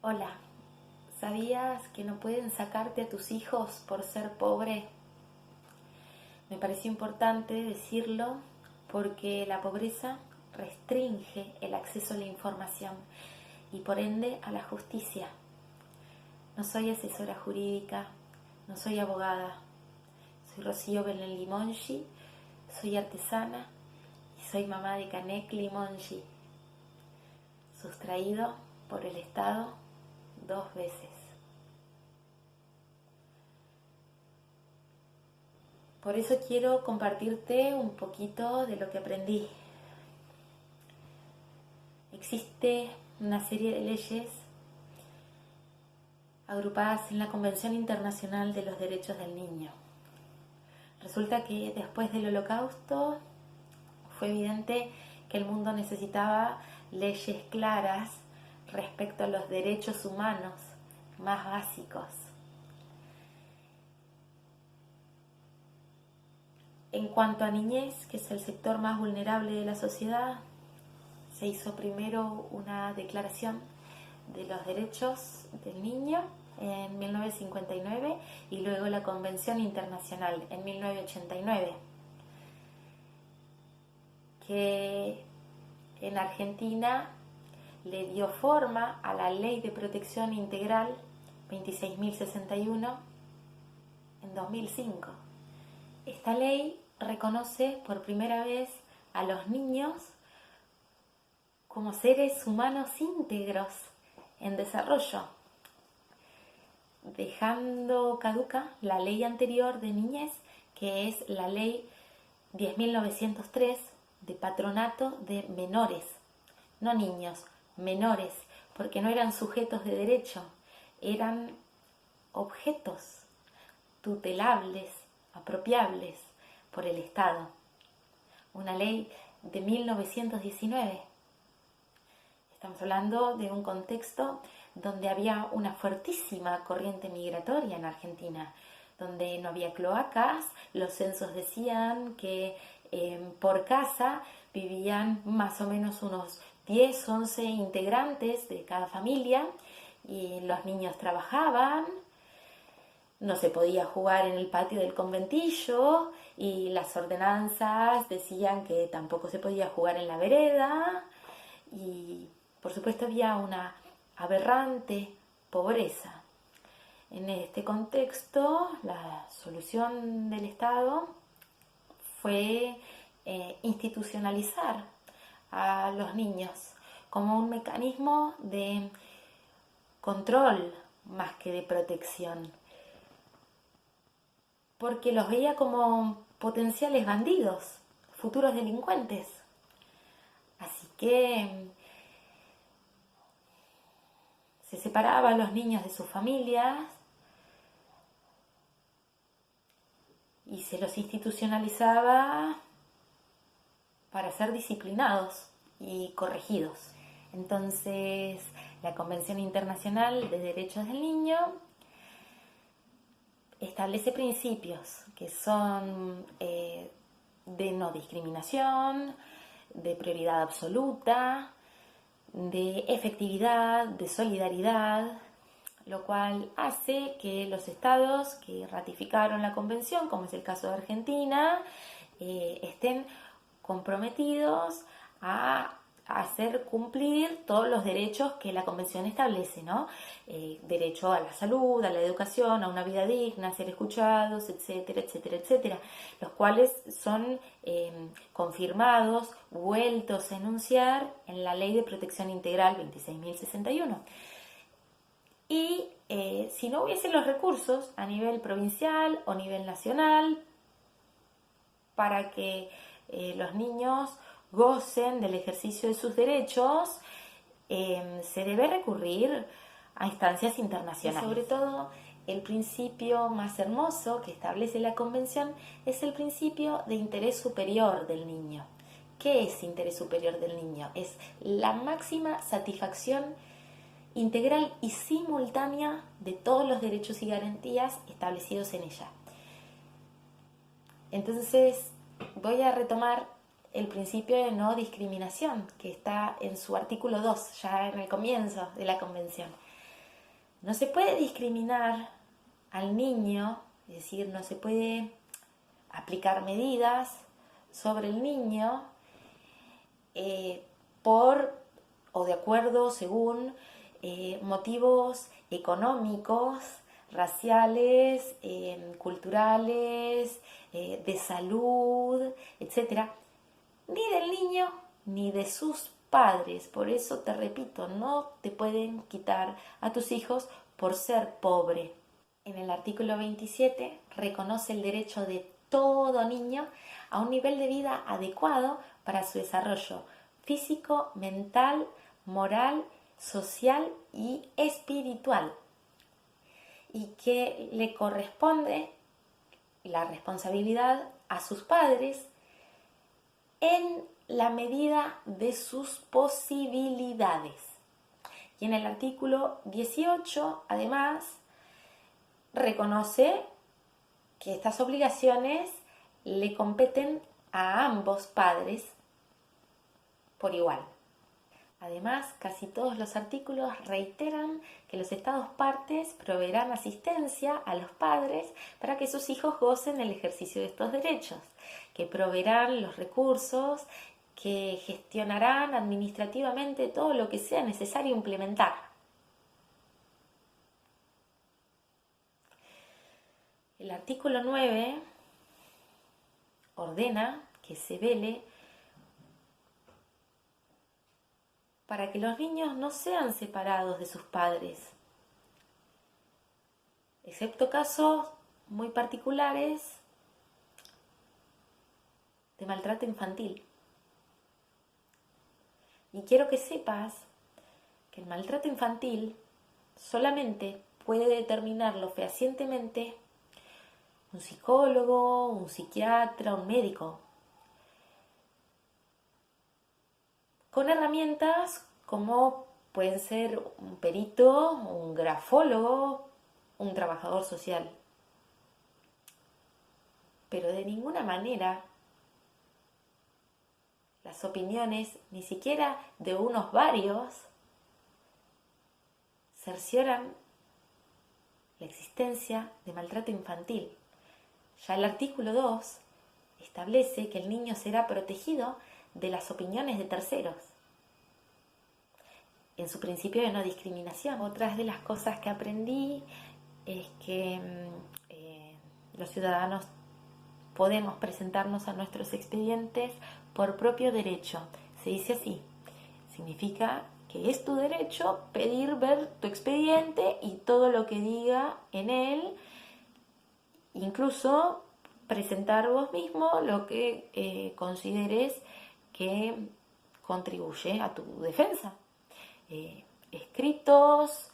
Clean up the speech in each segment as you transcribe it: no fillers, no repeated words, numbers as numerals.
Hola, ¿sabías que no pueden sacarte a tus hijos por ser pobre? Me pareció importante decirlo porque la pobreza restringe el acceso a la información y por ende a la justicia. No soy asesora jurídica, no soy abogada, soy Rocío Belén Limongi, soy artesana y soy mamá de Canek Limongi, sustraído por el Estado 2 veces. Por eso quiero compartirte un poquito de lo que aprendí. Existe una serie de leyes agrupadas en la Convención Internacional de los Derechos del Niño. Resulta que después del Holocausto fue evidente que el mundo necesitaba leyes claras respecto a los derechos humanos más básicos. En cuanto a niñez, que es el sector más vulnerable de la sociedad, se hizo primero una declaración de los derechos del niño en 1959 y luego la Convención Internacional en 1989, que en Argentina le dio forma a la Ley de Protección Integral 26.061 en 2005. Esta ley reconoce por primera vez a los niños como seres humanos íntegros en desarrollo, dejando caduca la ley anterior de niñez, que es la ley 10.903 de patronato de menores, no niños, menores, porque no eran sujetos de derecho, eran objetos tutelables, apropiables por el Estado. Una ley de 1919. Estamos hablando de un contexto donde había una fuertísima corriente migratoria en Argentina, donde no había cloacas, los censos decían que por casa vivían más o menos unos 10, 11 integrantes de cada familia y los niños trabajaban. No se podía jugar en el patio del conventillo y las ordenanzas decían que tampoco se podía jugar en la vereda y por supuesto había una aberrante pobreza. En este contexto, la solución del Estado fue institucionalizar a los niños como un mecanismo de control más que de protección, porque los veía como potenciales bandidos, futuros delincuentes. Así que se separaba a los niños de sus familias y se los institucionalizaba para ser disciplinados y corregidos. Entonces, la Convención Internacional de Derechos del Niño establece principios que son de no discriminación, de prioridad absoluta, de efectividad, de solidaridad, lo cual hace que los estados que ratificaron la convención, como es el caso de Argentina, estén comprometidos a hacer cumplir todos los derechos que la convención establece, ¿no? Derecho a la salud, a la educación, a una vida digna, a ser escuchados, etcétera, etcétera, etcétera, los cuales son confirmados, vueltos a enunciar en la Ley de Protección Integral 26.061. Y si no hubiese los recursos a nivel provincial o nivel nacional para que los niños gocen del ejercicio de sus derechos, se debe recurrir a instancias internacionales. Y sobre todo, el principio más hermoso que establece la Convención es el principio de interés superior del niño. ¿Qué es interés superior del niño? Es la máxima satisfacción integral y simultánea de todos los derechos y garantías establecidos en ella. Entonces, voy a retomar el principio de no discriminación, que está en su artículo 2, ya en el comienzo de la Convención. No se puede discriminar al niño, es decir, no se puede aplicar medidas sobre el niño por o de acuerdo según motivos económicos, raciales, culturales, de salud, etcétera, ni del niño ni de sus padres. Por eso te repito, no te pueden quitar a tus hijos por ser pobre. En el artículo 27 reconoce el derecho de todo niño a un nivel de vida adecuado para su desarrollo físico, mental, moral, social y espiritual, y que le corresponde la responsabilidad a sus padres en la medida de sus posibilidades. Y en el artículo 18, además, reconoce que estas obligaciones le competen a ambos padres por igual. Además, casi todos los artículos reiteran que los Estados partes proveerán asistencia a los padres para que sus hijos gocen el ejercicio de estos derechos, que proveerán los recursos, que gestionarán administrativamente todo lo que sea necesario implementar. El artículo 9 ordena que se vele para que los niños no sean separados de sus padres, excepto casos muy particulares de maltrato infantil. Y quiero que sepas que el maltrato infantil solamente puede determinarlo fehacientemente un psicólogo, un psiquiatra, un médico, con herramientas como pueden ser un perito, un grafólogo, un trabajador social. Pero de ninguna manera las opiniones, ni siquiera de unos varios, cercioran la existencia de maltrato infantil. Ya el artículo 2 establece que el niño será protegido de las opiniones de terceros, en su principio de no discriminación. Otras de las cosas que aprendí es que los ciudadanos podemos presentarnos a nuestros expedientes por propio derecho. Se dice así, significa que es tu derecho pedir ver tu expediente y todo lo que diga en él, incluso presentar vos mismo lo que consideres que contribuye a tu defensa. Escritos,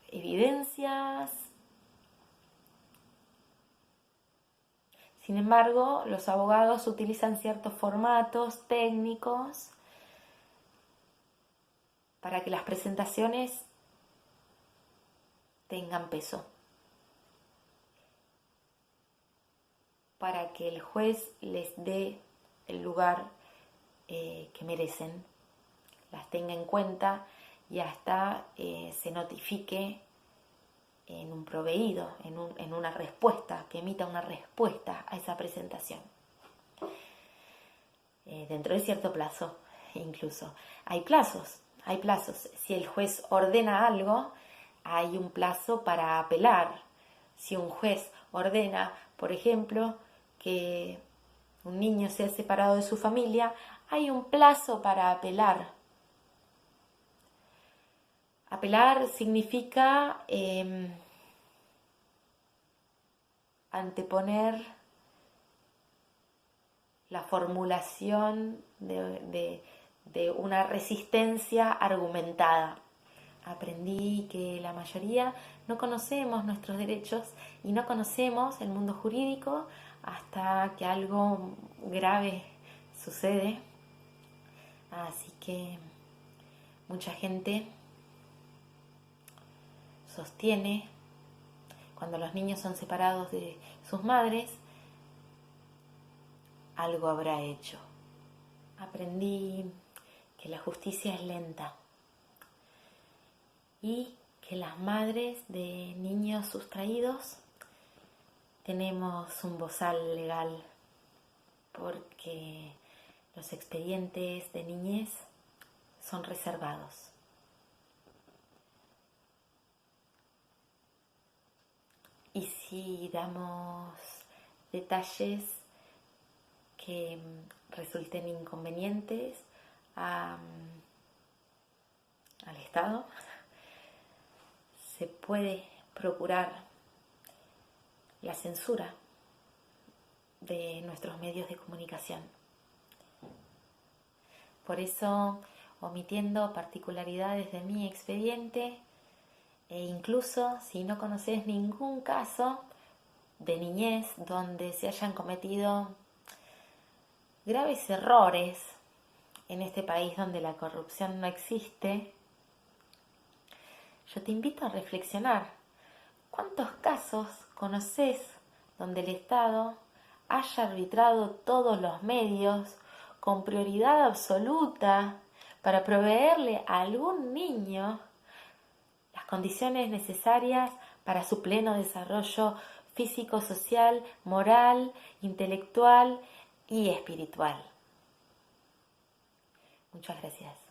evidencias. Sin embargo, los abogados utilizan ciertos formatos técnicos para que las presentaciones tengan peso, para que el juez les dé el lugar que merecen, las tenga en cuenta y hasta se notifique en un proveído, en una respuesta, que emita una respuesta a esa presentación. Dentro de cierto plazo, incluso. Hay plazos. Si el juez ordena algo, hay un plazo para apelar. Si un juez ordena, por ejemplo, que un niño sea separado de su familia, hay un plazo para apelar. Apelar significa anteponer la formulación de una resistencia argumentada. Aprendí que la mayoría no conocemos nuestros derechos y no conocemos el mundo jurídico hasta que algo grave sucede. Así que mucha gente sostiene, cuando los niños son separados de sus madres, algo habrá hecho. Aprendí que la justicia es lenta y que las madres de niños sustraídos tenemos un bozal legal porque los expedientes de niñez son reservados. Y si damos detalles que resulten inconvenientes al Estado, se puede procurar la censura de nuestros medios de comunicación. Por eso, omitiendo particularidades de mi expediente, e incluso si no conoces ningún caso de niñez donde se hayan cometido graves errores en este país donde la corrupción no existe, yo te invito a reflexionar. ¿Cuántos casos conoces donde el Estado haya arbitrado todos los medios con prioridad absoluta para proveerle a algún niño las condiciones necesarias para su pleno desarrollo físico, social, moral, intelectual y espiritual? Muchas gracias.